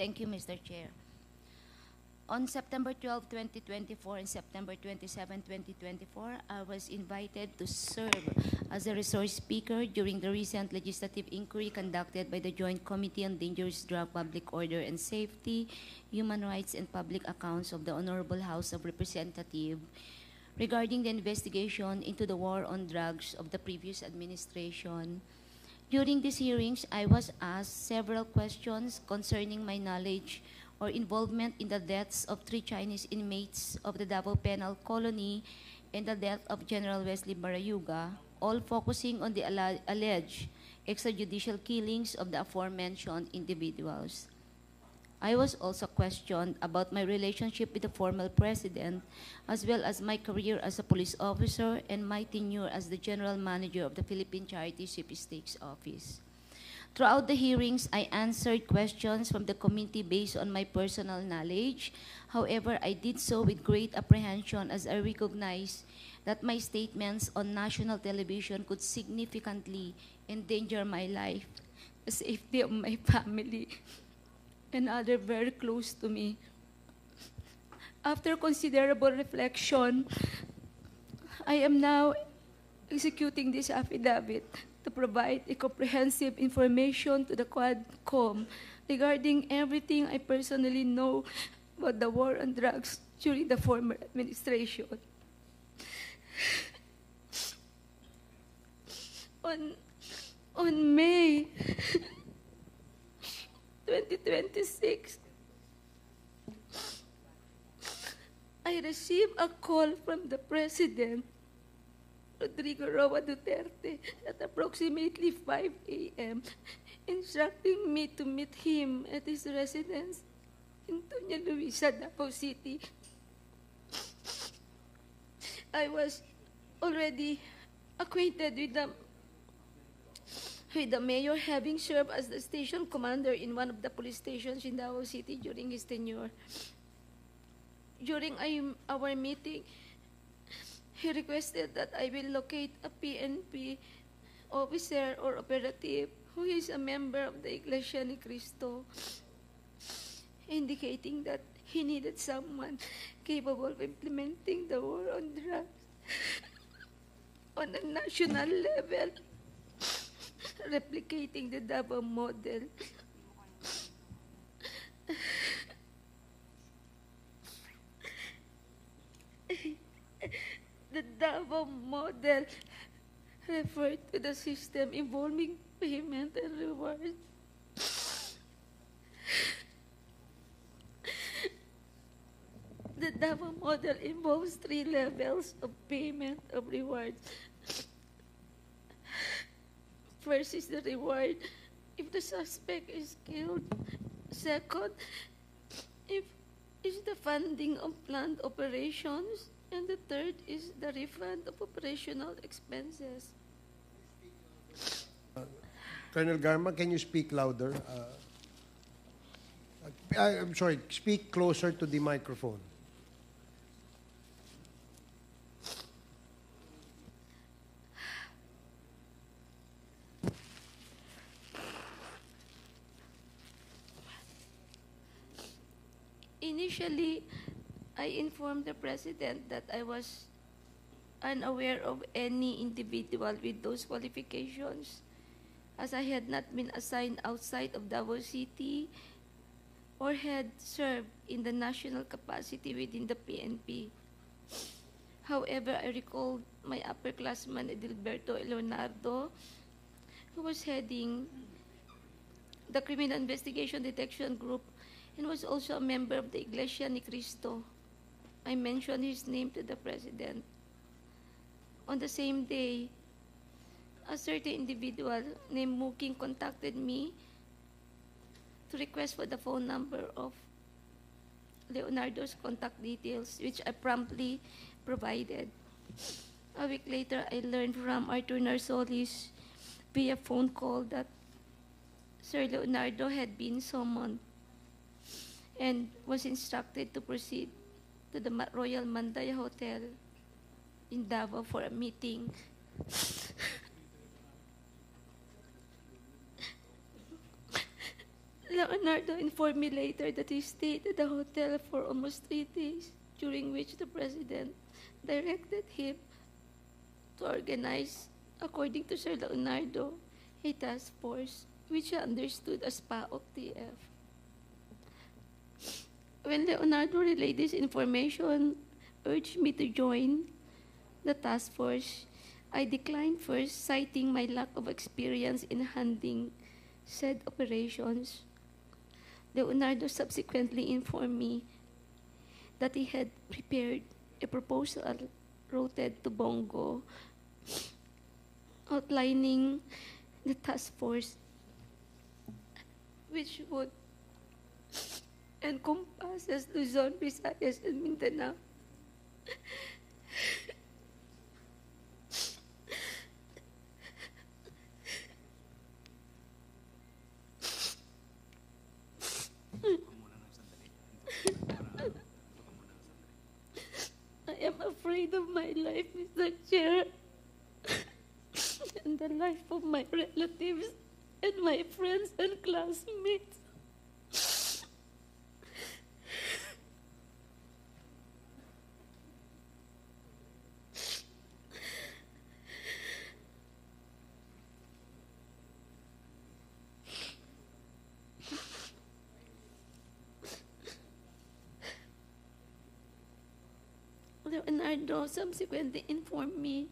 Thank you, Mr. Chair. On September 12, 2024 and September 27, 2024, I was invited to serve as a resource speaker during the recent legislative inquiry conducted by the Joint Committee on Dangerous Drug, Public Order and Safety, Human Rights and Public Accounts of the Honorable House of Representatives regarding the investigation into the war on drugs of the previous administration. During these hearings, I was asked several questions concerning my knowledge or involvement in the deaths of 3 Chinese inmates of the Davao Penal Colony and the death of General Wesley Barayuga, all focusing on the alleged extrajudicial killings of the aforementioned individuals. I was also questioned about my relationship with the former president, as well as my career as a police officer and my tenure as the general manager of the Philippine Charity Sweepstakes Office. Throughout the hearings, I answered questions from the committee based on my personal knowledge. However, I did so with great apprehension as I recognized that my statements on national television could significantly endanger my life, the safety of my family, and others very close to me. After considerable reflection, I am now executing this affidavit to provide a comprehensive information to the Quadcom regarding everything I personally know about the war on drugs during the former administration. On May 2026, I received a call from the President, Rodrigo Roa Duterte, at approximately 5 a.m., instructing me to meet him at his residence in Doña Luisa, Davao City. I was already acquainted with the mayor, having served as the station commander in one of the police stations in Davao City during his tenure. During our meeting, he requested that I will locate a PNP officer or operative who is a member of the Iglesia ni Cristo, indicating that he needed someone capable of implementing the war on drugs on a national level, replicating the Davao model. The Davao model referred to the system involving payment and reward. The Davao model involves 3 levels of payment of reward. First is the reward if the suspect is killed. Second, if is the funding of planned operations. And the third is the refund of operational expenses. Colonel Garma, can you speak louder? I'm sorry, speak closer to the microphone. Initially, I informed the President that I was unaware of any individual with those qualifications, as I had not been assigned outside of Davao City or had served in the national capacity within the PNP. However, I recalled my upperclassman Edilberto Leonardo, who was heading the Criminal Investigation Detection Group and was also a member of the Iglesia ni Cristo. I mentioned his name to the President. On the same day, a certain individual named Muking contacted me to request for the phone number of Leonardo's contact details, which I promptly provided. A week later, I learned from Arthur Narsolis via phone call that Sir Leonardo had been summoned and was instructed to proceed to the Royal Mandaya Hotel in Davao for a meeting. Leonardo informed me later that he stayed at the hotel for almost 3 days, during which the president directed him to organize, according to Sir Leonardo, a task force which he understood as PAOK-TF. When Leonardo relayed this information, urged me to join the task force, I declined first, citing my lack of experience in handling said operations. Leonardo subsequently informed me that he had prepared a proposal routed to Bongo outlining the task force, which would encompass Luzon, Visayas, and Mindanao. I am afraid of my life, Mr. Chair, and the life of my relatives and my friends and classmates. Leonardo subsequently informed me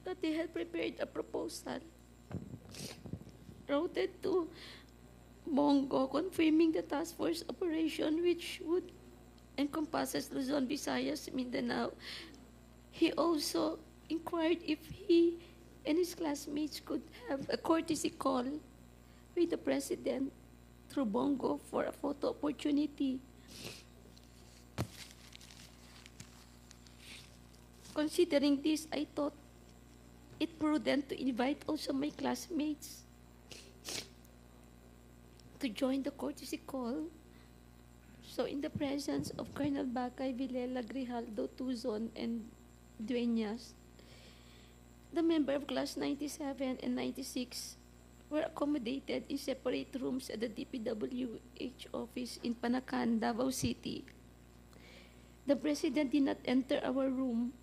that they had prepared a proposal routed to Bongo confirming the task force operation, which would encompass Luzon, Visayas, Mindanao. He also inquired if he and his classmates could have a courtesy call with the president through Bongo for a photo opportunity. Considering this, I thought it prudent to invite also my classmates to join the courtesy call. So in the presence of Colonel Bacay, Villela, Grijaldo, Tuzon, and Dueñas, the member of class 97 and 96 were accommodated in separate rooms at the DPWH office in Panacan, Davao City. The president did not enter our room,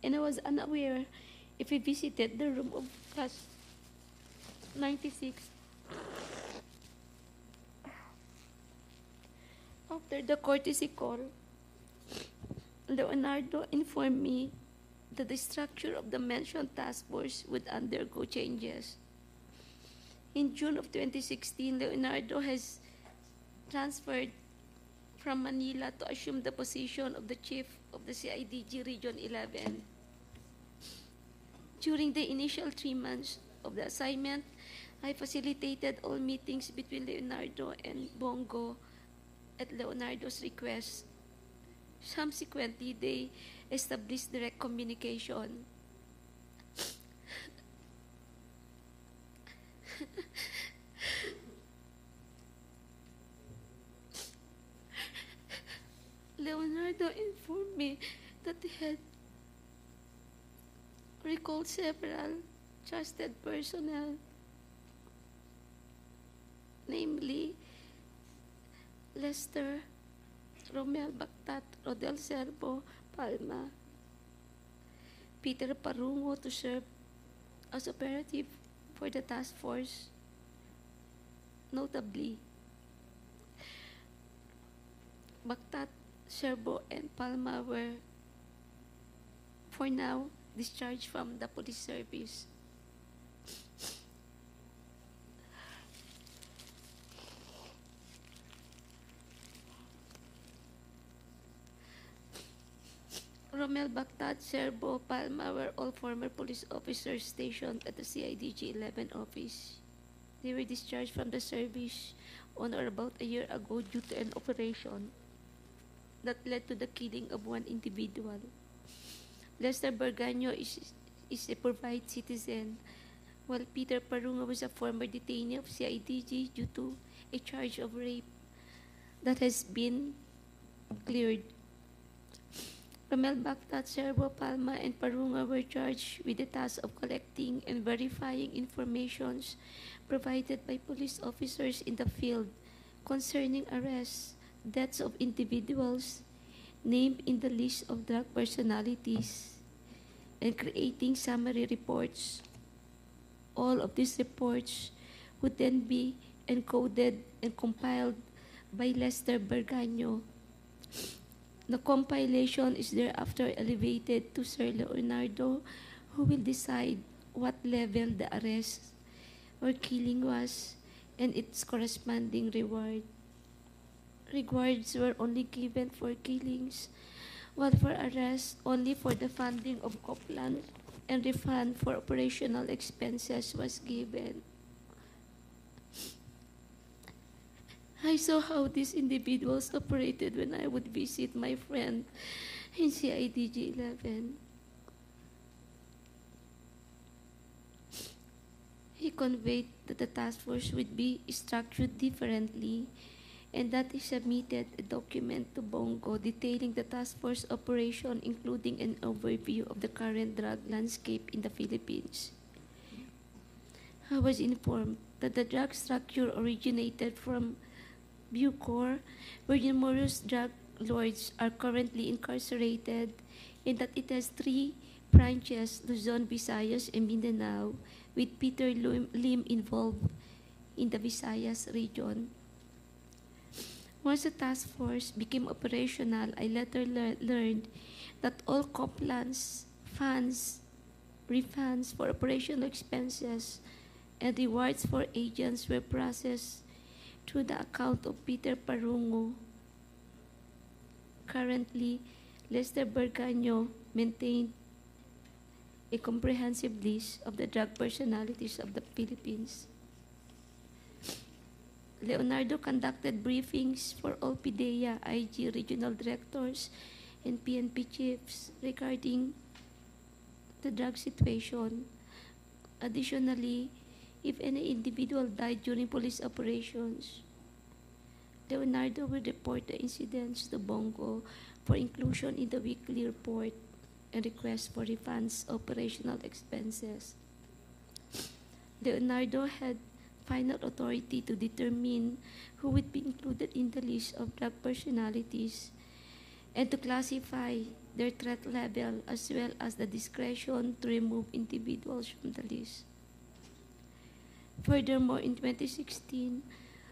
and I was unaware if he visited the room of class 96. After the courtesy call, Leonardo informed me that the structure of the mentioned task force would undergo changes. In June of 2016, Leonardo has transferred from Manila to assume the position of the chief of the CIDG Region 11. During the initial 3 months of the assignment, I facilitated all meetings between Leonardo and Bongo at Leonardo's request. Subsequently, they established direct communication. Leonardo informed me that he had recalled several trusted personnel, namely Lester, Romel Bactat, Rodel Serbo, Palma, Peter Parungo to serve as operative for the task force. Notably, Bactat, Serbo, and Palma were, for now, discharged from the police service. Romel Bactat, Serbo, Palma were all former police officers stationed at the CIDG 11 office. They were discharged from the service on or about a year ago due to an operation that led to the killing of one individual. Lester Berganyo is a provide citizen, while Peter Parunga was a former detainee of CIDG due to a charge of rape that has been cleared. Romel Bactat, Serbo, Palma, and Parunga were charged with the task of collecting and verifying informations provided by police officers in the field concerning arrests, deaths of individuals named in the list of drug personalities, and creating summary reports. All of these reports would then be encoded and compiled by Lester Berganyo. The compilation is thereafter elevated to Sir Leonardo, who will decide what level the arrest or killing was and its corresponding reward. Rewards were only given for killings, while for arrests only for the funding of Copland, and refund for operational expenses was given. I saw how these individuals operated when I would visit my friend in CIDG 11. He conveyed that the task force would be structured differently and that he submitted a document to Bongo detailing the task force operation, including an overview of the current drug landscape in the Philippines. I was informed that the drug structure originated from Bucor, where numerous drug lords are currently incarcerated, and that it has 3 branches, Luzon, Visayas, and Mindanao, with Peter Lim involved in the Visayas region. Once the task force became operational, I later learned that all Copland's funds, refunds for operational expenses, and rewards for agents were processed through the account of Peter Parungo. Currently, Lester Berganyo maintained a comprehensive list of the drug personalities of the Philippines. Leonardo conducted briefings for all PIDEA, IG regional directors, and PNP chiefs regarding the drug situation. Additionally, if any individual died during police operations, Leonardo will report the incidents to Bongo for inclusion in the weekly report and request for refunds of operational expenses. Leonardo had final authority to determine who would be included in the list of drug personalities and to classify their threat level, as well as the discretion to remove individuals from the list. Furthermore, in 2016,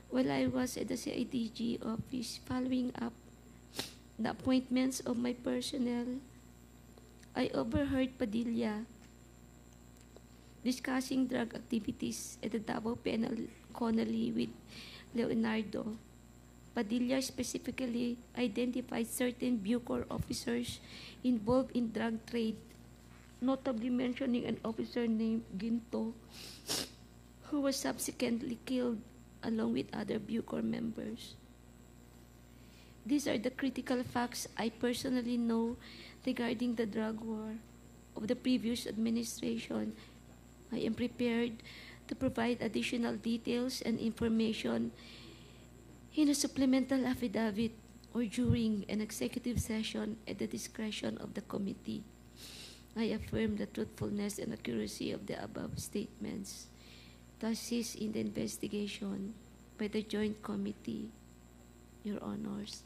while I was at the CIDG office following up the appointments of my personnel, I overheard Padilla discussing drug activities at the Davao Penal Colony with Leonardo. Padilla specifically identified certain Bucor officers involved in drug trade, notably mentioning an officer named Ginto, who was subsequently killed along with other Bucor members. These are the critical facts I personally know regarding the drug war of the previous administration. I am prepared to provide additional details and information in a supplemental affidavit or during an executive session at the discretion of the committee. I affirm the truthfulness and accuracy of the above statements to assist in the investigation by the Joint Committee, Your Honors.